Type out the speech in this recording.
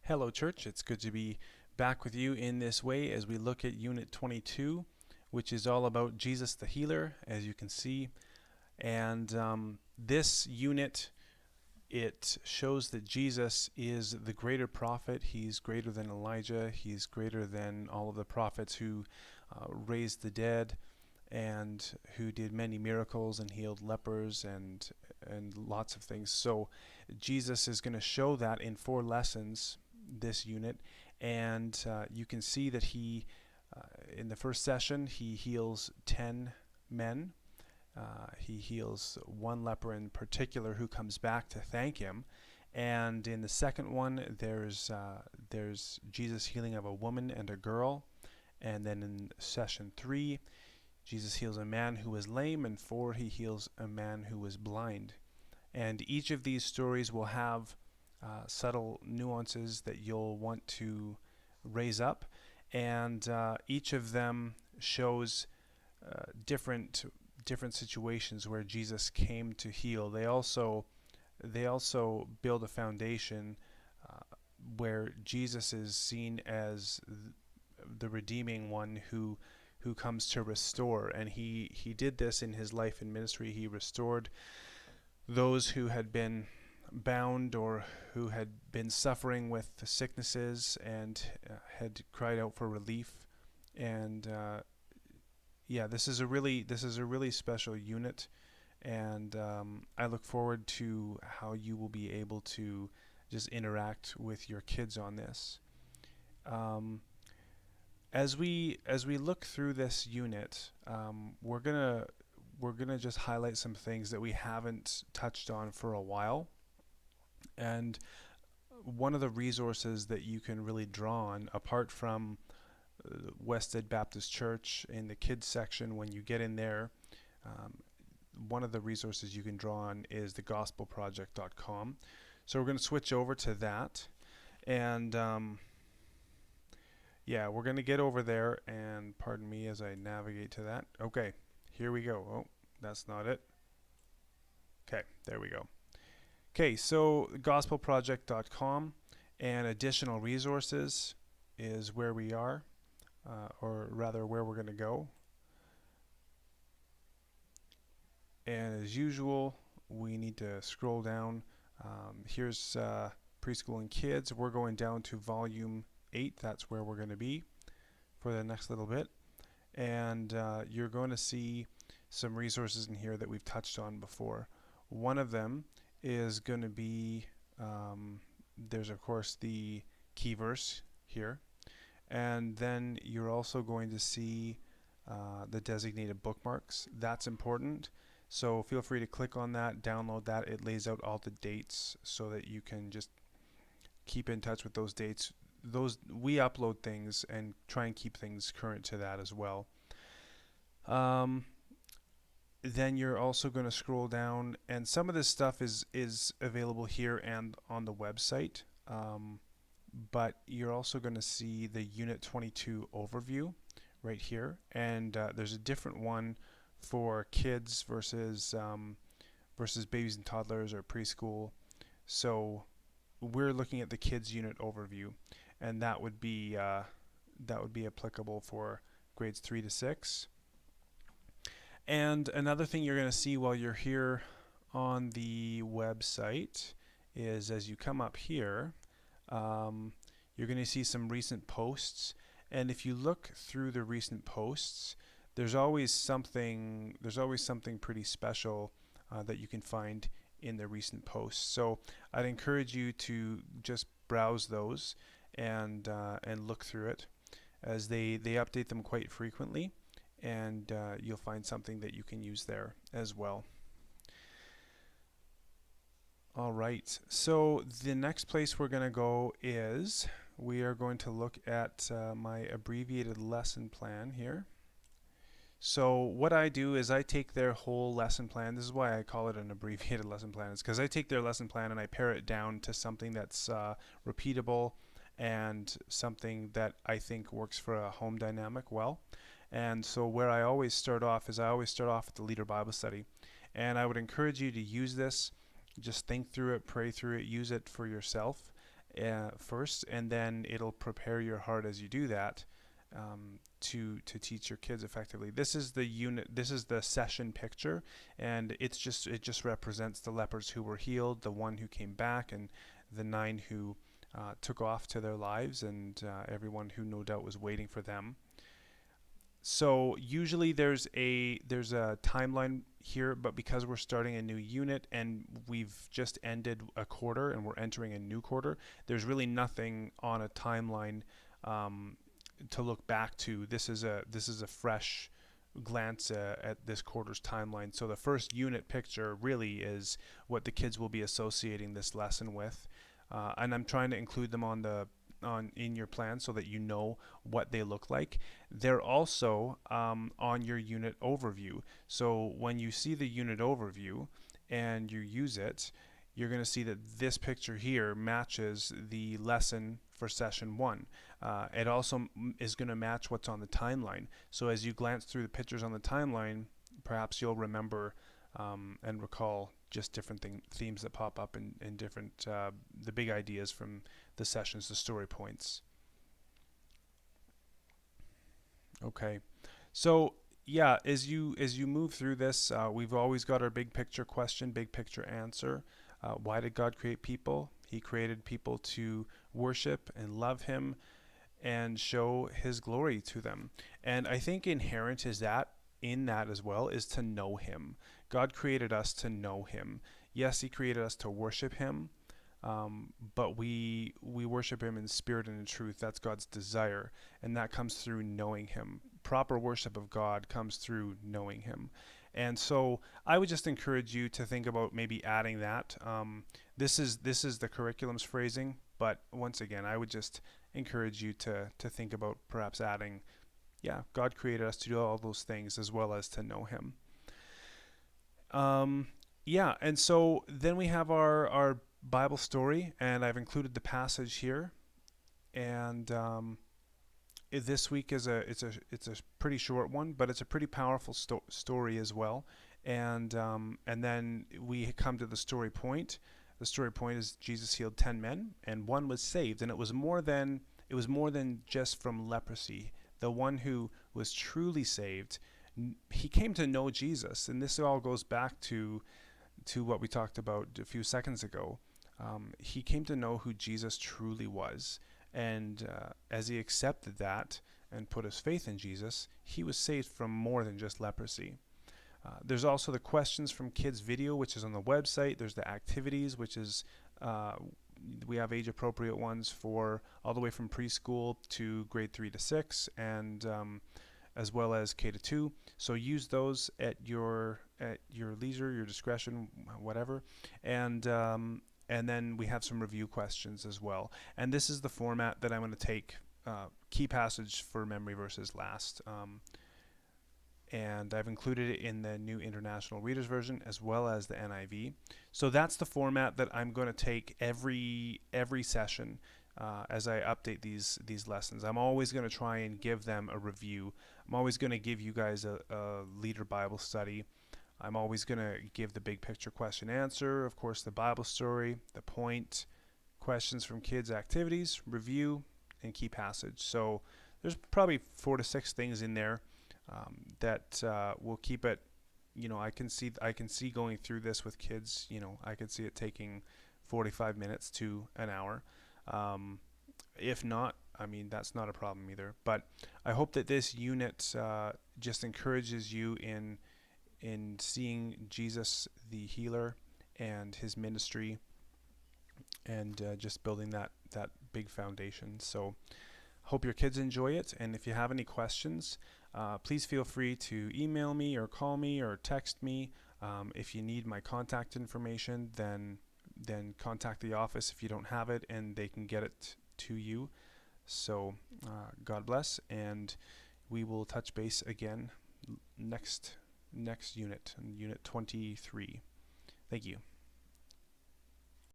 Hello, church. It's good to be back with you in this way as we look at Unit 22, which is all about Jesus the Healer, as you can see. And this unit, it shows that Jesus is the greater prophet. He's greater than Elijah. He's greater than all of the prophets who raised the dead and who did many miracles and healed lepers and lots of things. So Jesus is going to show that in 4 lessons, this unit, and you can see that he in the first session he heals 10 men. He heals one leper in particular who comes back to thank him, and in the second one there's Jesus healing of a woman and a girl, and then in session 3 Jesus heals a man who was lame, and 4 he heals a man who was blind. And each of these stories will have subtle nuances that you'll want to raise up, and each of them shows different situations where Jesus came to heal. They also build a foundation where Jesus is seen as the redeeming one who comes to restore, and he did this in his life and ministry. He restored those who had been bound or who had been suffering with sicknesses and had cried out for relief. And this is a really special unit, and I look forward to how you will be able to just interact with your kids on this. As we look through this unit, we're gonna just highlight some things that we haven't touched on for a while. And one of the resources that you can really draw on, apart from Wested Baptist Church in the kids section, when you get in there, one of the resources you can draw on is the gospelproject.com. So we're going to switch over to that, and we're going to get over there, and pardon me as I navigate to that. Okay, here we go. Oh, that's not it. Okay, there we go. Okay, so gospelproject.com and additional resources is where we are, or rather where we're going to go. And as usual, we need to scroll down. Here's preschool and kids. We're going down to volume 8. That's where we're going to be for the next little bit. And you're going to see some resources in here that we've touched on before. One of them is going to be, there's of course the key verse here, and then you're also going to see the designated bookmarks. That's important, so feel free to click on that, download that. It lays out all the dates so that you can just keep in touch with those dates. We upload things and try and keep things current to that as well. Then you're also going to scroll down, and some of this stuff is available here and on the website, but you're also going to see the Unit 22 overview right here, and there's a different one for kids versus babies and toddlers or preschool. So we're looking at the kids unit overview, and that would be applicable for grades 3 to 6. And another thing you're going to see while you're here on the website is, as you come up here, you're going to see some recent posts. And if you look through the recent posts, there's always something pretty special that you can find in the recent posts. So I'd encourage you to just browse those and look through it, as they update them quite frequently. And you'll find something that you can use there as well. All right, so the next place we're going to go is we are going to look at my abbreviated lesson plan here. So what I do is I take their whole lesson plan. This is why I call it an abbreviated lesson plan. It's because I take their lesson plan and I pare it down to something that's repeatable and something that I think works for a home dynamic well. And so where I always start off is with the Leader Bible Study. And I would encourage you to use this. Just think through it, pray through it, use it for yourself. first, and then it'll prepare your heart as you do that to teach your kids effectively. This is the unit. This is the session picture, and it just represents the lepers who were healed, the one who came back, and the 9 who took off to their lives, and everyone who no doubt was waiting for them. So usually there's a timeline here, but because we're starting a new unit and we've just ended a quarter and we're entering a new quarter, there's really nothing on a timeline to look back to. This is a fresh glance at this quarter's timeline. So the first unit picture really is what the kids will be associating this lesson with, and I'm trying to include them in your plan so that you know what they look like. They're also on your unit overview. So when you see the unit overview and you use it, you're going to see that this picture here matches the lesson for session 1. It also is going to match what's on the timeline. So as you glance through the pictures on the timeline, perhaps you'll remember and recall just different themes that pop up in different the big ideas from the sessions, the story points. Okay, so yeah, as you move through this, we've always got our big picture question, big picture answer. Why did God create people? He created people to worship and love Him and show His glory to them. And I think inherent is that in that as well is to know Him. God created us to know Him. Yes, He created us to worship Him, but we worship Him in spirit and in truth. That's God's desire, and that comes through knowing Him. Proper worship of God comes through knowing Him. And so I would just encourage you to think about maybe adding that. This is the curriculum's phrasing, but once again, I would just encourage you to think about perhaps adding, yeah, God created us to do all those things as well as to know Him. Yeah, and so then we have our Bible story, and I've included the passage here. And this week it's a pretty short one, but it's a pretty powerful story as well. And then we come to the story point. The story point is Jesus healed 10 men, and one was saved, and it was more than just from leprosy. The one who was truly saved, he came to know Jesus, and this all goes back to what we talked about a few seconds ago. He came to know who Jesus truly was, and as he accepted that and put his faith in Jesus, he was saved from more than just leprosy. There's also the questions from kids video, which is on the website. There's the activities, which is we have age appropriate ones for all the way from preschool to grade 3 to 6, and as well as K to 2. So use those at your leisure, your discretion, whatever. And then we have some review questions as well. And this is the format that I'm going to take key passage for memory verses last. And I've included it in the New International Reader's Version as well as the NIV. So that's the format that I'm going to take every session as I update these lessons. I'm always going to try and give them a review. I'm always going to give you guys a leader Bible study. I'm always going to give the big picture question answer, of course the Bible story, the point, questions from kids, activities, review, and key passage. So there's probably 4 to 6 things in there that will keep it. I can see going through this with kids. I could see it taking 45 minutes to an hour. If not, that's not a problem either. But I hope that this unit just encourages you in seeing Jesus the healer and his ministry, and just building that big foundation. So hope your kids enjoy it, and if you have any questions, please feel free to email me or call me or text me. If you need my contact information, then contact the office if you don't have it, and they can get it to you. So God bless, and we will touch base again next unit, unit 23. Thank you.